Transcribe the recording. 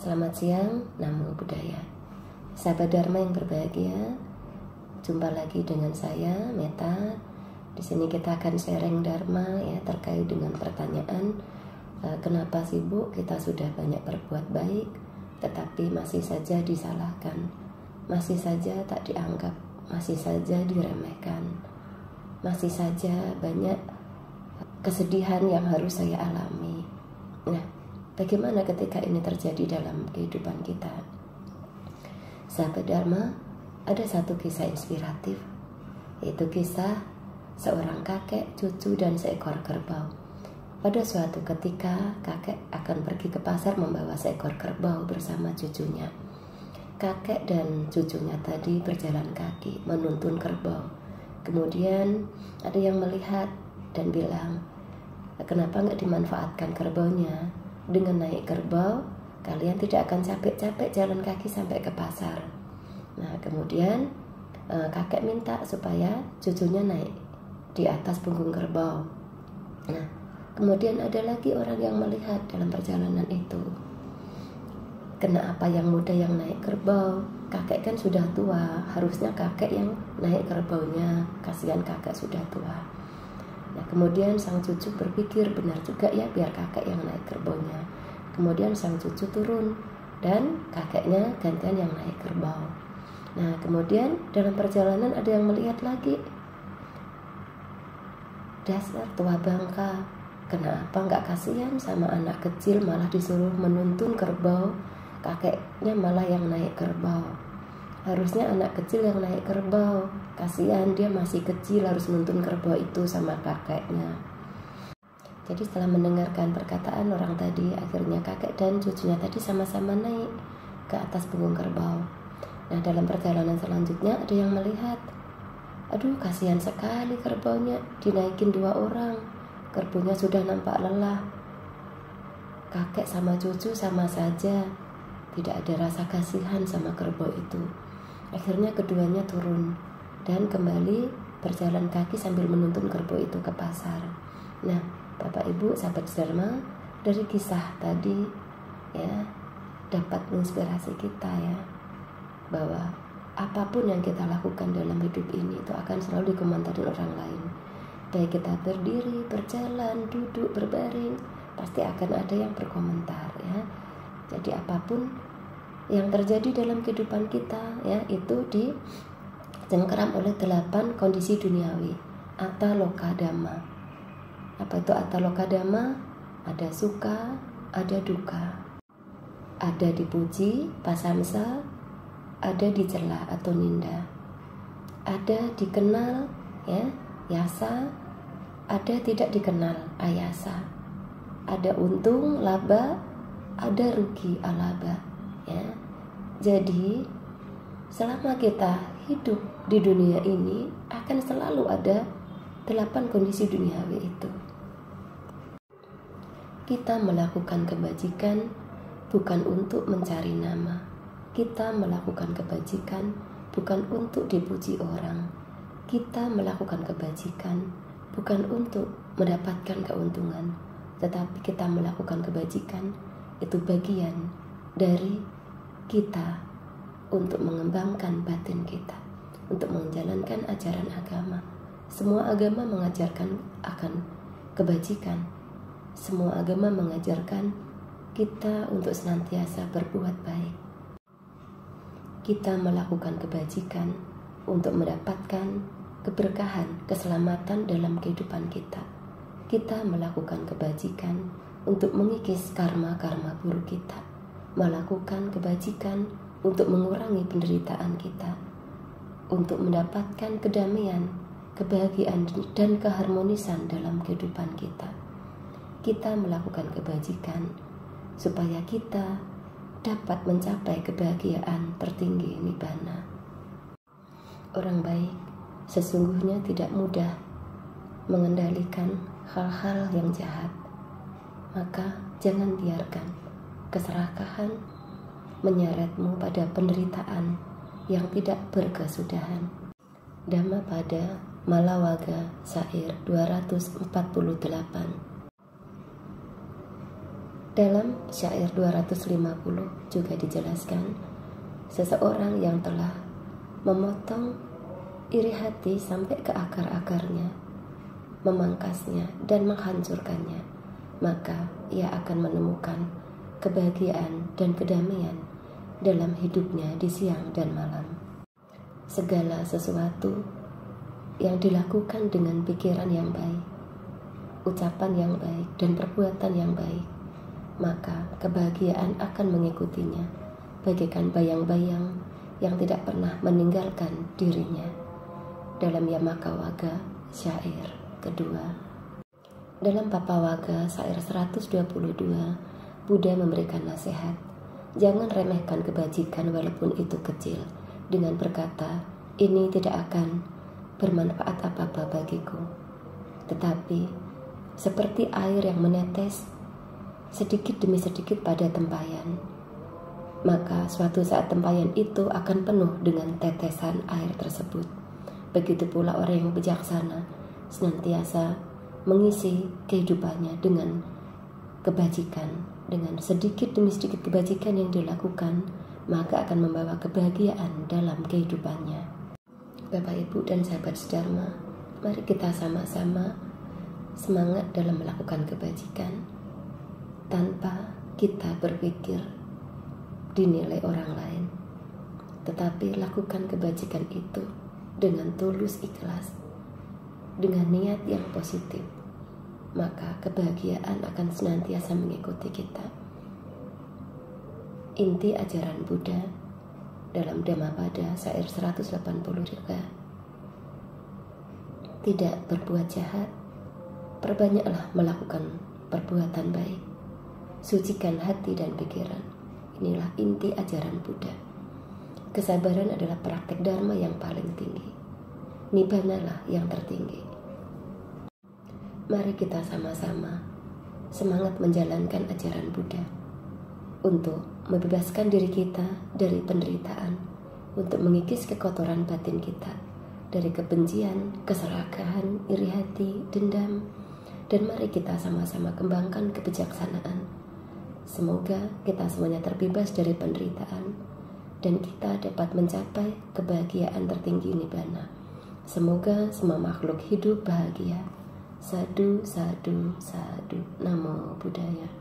Selamat siang, Namo Buddhaya. Sahabat Dharma yang berbahagia, jumpa lagi dengan saya, Meta. Di sini kita akan sharing Dharma ya terkait dengan pertanyaan kenapa sih Bu kita sudah banyak berbuat baik, tetapi masih saja disalahkan, masih saja tak dianggap, masih saja diremehkan, masih saja banyak kesedihan yang harus saya alami. Nah, bagaimana ketika ini terjadi dalam kehidupan kita? Sahabat Dharma, ada satu kisah inspiratif, yaitu kisah seorang kakek, cucu, dan seekor kerbau. Pada suatu ketika, kakek akan pergi ke pasar membawa seekor kerbau bersama cucunya. Kakek dan cucunya tadi berjalan kaki menuntun kerbau. Kemudian ada yang melihat dan bilang, kenapa nggak dimanfaatkan kerbaunya? Dengan naik kerbau, kalian tidak akan capek-capek jalan kaki sampai ke pasar. Nah, kemudian kakek minta supaya cucunya naik di atas punggung kerbau. Nah, kemudian ada lagi orang yang melihat dalam perjalanan itu. Kenapa yang muda yang naik kerbau? Kakek kan sudah tua, harusnya kakek yang naik kerbaunya. Kasihan kakek sudah tua. Nah, kemudian sang cucu berpikir, benar juga ya, biar kakek yang naik kerbaunya. Kemudian sang cucu turun dan kakeknya gantian yang naik kerbau. Nah, kemudian dalam perjalanan ada yang melihat lagi, dasar tua bangka, kenapa nggak kasihan sama anak kecil, malah disuruh menuntun kerbau, kakeknya malah yang naik kerbau. Harusnya anak kecil yang naik kerbau, kasihan dia masih kecil harus nuntun kerbau itu sama kakeknya. Jadi setelah mendengarkan perkataan orang tadi, akhirnya kakek dan cucunya tadi sama-sama naik ke atas punggung kerbau. Nah, dalam perjalanan selanjutnya ada yang melihat, aduh kasihan sekali kerbaunya, dinaikin 2 orang, kerbaunya sudah nampak lelah. Kakek sama cucu sama saja, tidak ada rasa kasihan sama kerbau itu. Akhirnya keduanya turun dan kembali berjalan kaki sambil menuntun kerbau itu ke pasar. Nah, Bapak Ibu sahabat Dharma, dari kisah tadi ya dapat menginspirasi kita ya, bahwa apapun yang kita lakukan dalam hidup ini itu akan selalu dikomentarin orang lain. Baik kita berdiri, berjalan, duduk, berbaring, pasti akan ada yang berkomentar ya. Jadi apapun yang terjadi dalam kehidupan kita ya, itu dicengkeram oleh 8 kondisi duniawi. Atta loka dhamma. Apa itu atta loka dhamma? Ada suka, ada duka, ada dipuji, pasamsa, ada dicela atau ninda, ada dikenal ya, yasa, ada tidak dikenal, ayasa, ada untung, laba, ada rugi, alaba ya. Jadi selama kita hidup di dunia ini akan selalu ada 8 kondisi duniawi itu. Kita melakukan kebajikan bukan untuk mencari nama. Kita melakukan kebajikan bukan untuk dipuji orang. Kita melakukan kebajikan bukan untuk mendapatkan keuntungan, tetapi kita melakukan kebajikan itu bagian dari kita untuk mengembangkan batin kita, untuk menjalankan ajaran agama. Semua agama mengajarkan akan kebajikan. Semua agama mengajarkan kita untuk senantiasa berbuat baik. Kita melakukan kebajikan untuk mendapatkan keberkahan, keselamatan dalam kehidupan kita. Kita melakukan kebajikan untuk mengikis karma-karma buruk kita. Melakukan kebajikan untuk mengurangi penderitaan kita, untuk mendapatkan kedamaian, kebahagiaan, dan keharmonisan dalam kehidupan kita. Kita melakukan kebajikan supaya kita dapat mencapai kebahagiaan tertinggi nibbana. Orang baik sesungguhnya tidak mudah mengendalikan hal-hal yang jahat. Maka jangan biarkan keserakahan menyeretmu pada penderitaan yang tidak berkesudahan. Dhammapada Malawaga Syair 248. Dalam syair 250 juga dijelaskan, seseorang yang telah memotong iri hati sampai ke akar-akarnya, memangkasnya dan menghancurkannya, maka ia akan menemukan kebahagiaan dan kedamaian dalam hidupnya di siang dan malam. Segala sesuatu yang dilakukan dengan pikiran yang baik, ucapan yang baik, dan perbuatan yang baik, maka kebahagiaan akan mengikutinya bagaikan bayang-bayang yang tidak pernah meninggalkan dirinya. Dalam Yamakawaga syair kedua. Dalam Papawaga syair 122, Buddha memberikan nasihat, jangan remehkan kebajikan walaupun itu kecil, dengan berkata, ini tidak akan bermanfaat apa-apa bagiku. Tetapi seperti air yang menetes sedikit demi sedikit pada tempayan, maka suatu saat tempayan itu akan penuh dengan tetesan air tersebut. Begitu pula orang yang bijaksana senantiasa mengisi kehidupannya dengan kebajikan, dengan sedikit demi sedikit kebajikan yang dilakukan, maka akan membawa kebahagiaan dalam kehidupannya. Bapak, Ibu, dan sahabat sedharma, mari kita sama-sama semangat dalam melakukan kebajikan tanpa kita berpikir dinilai orang lain, tetapi lakukan kebajikan itu dengan tulus ikhlas, dengan niat yang positif, maka kebahagiaan akan senantiasa mengikuti kita. Inti ajaran Buddha dalam Dhammapada syair 180 juga, tidak berbuat jahat, perbanyaklah melakukan perbuatan baik, sucikan hati dan pikiran. Inilah inti ajaran Buddha. Kesabaran adalah praktek dharma yang paling tinggi. Nibbana-lah yang tertinggi. Mari kita sama-sama semangat menjalankan ajaran Buddha untuk membebaskan diri kita dari penderitaan, untuk mengikis kekotoran batin kita dari kebencian, keserakahan, iri hati, dendam, dan mari kita sama-sama kembangkan kebijaksanaan. Semoga kita semuanya terbebas dari penderitaan dan kita dapat mencapai kebahagiaan tertinggi Nibbana. Semoga semua makhluk hidup bahagia. Sadu, sadu, sadu. Namo Buddhaya.